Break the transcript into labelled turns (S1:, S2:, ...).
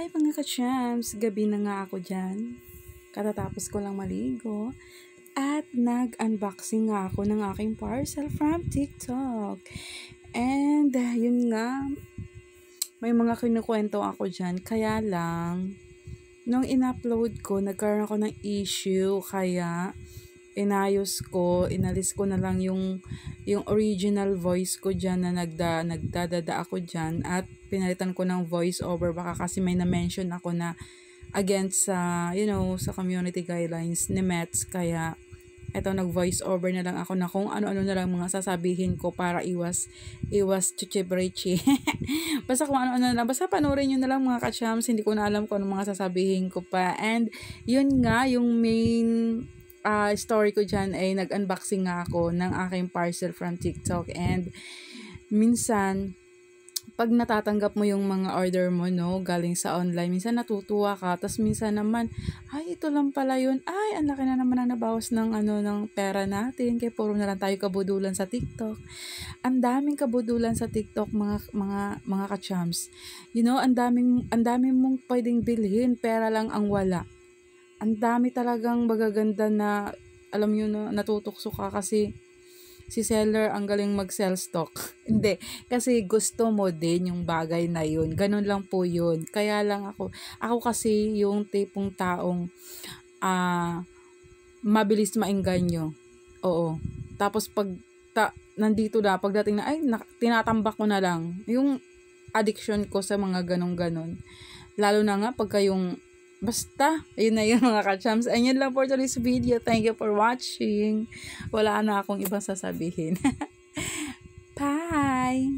S1: Hi mga ka-champs! Gabi na nga ako dyan. Katatapos ko lang maligo. At nag-unboxing nga ako ng aking parcel from TikTok. And yun nga, may mga kinukwento ako dyan. Kaya lang, nung in-upload ko, nagkaroon ako ng issue. Kaya inalis ko na lang yung original voice ko dyan na nagdadada ako dyan at pinalitan ko ng voice over baka kasi may na-mention ako na against sa, sa community guidelines ni Mets, kaya eto nag-voice over na lang ako na kung ano-ano na lang mga sasabihin ko para iwas chichibrichi. Basta kung ano-ano na lang, basta panoorin nyo na lang mga ka-chams, hindi ko na alam kung ano mga sasabihin ko pa. And yun nga, yung main story ko dyan ay nag-unboxing nga ako ng aking parcel from TikTok. And minsan, pag natatanggap mo yung mga order mo, galing sa online, minsan natutuwa ka. Tapos minsan naman, ay, ito lang pala yun. Ay, ang laki na naman ang nabawas ng pera natin. Kaya puro na lang tayo kabudulan sa TikTok. Ang daming kabudulan sa TikTok, mga ka-chams. Ang daming mong pwedeng bilhin, pera lang ang wala. Ang dami talagang magaganda na, alam nyo, natutokso ka kasi si seller ang galing mag-sell stock. Hindi, kasi gusto mo din yung bagay na yun. Ganun lang po yun. Kaya lang ako kasi yung tipong taong mabilis maengganyo. Oo. Tapos nandito na, pagdating na, tinatambak ko na lang. Yung addiction ko sa mga ganun-ganon. Lalo na nga pagka yung basta, yun na yun mga ka-chams. And yun lang for today's video. Thank you for watching. Wala na akong ibang sasabihin. Bye!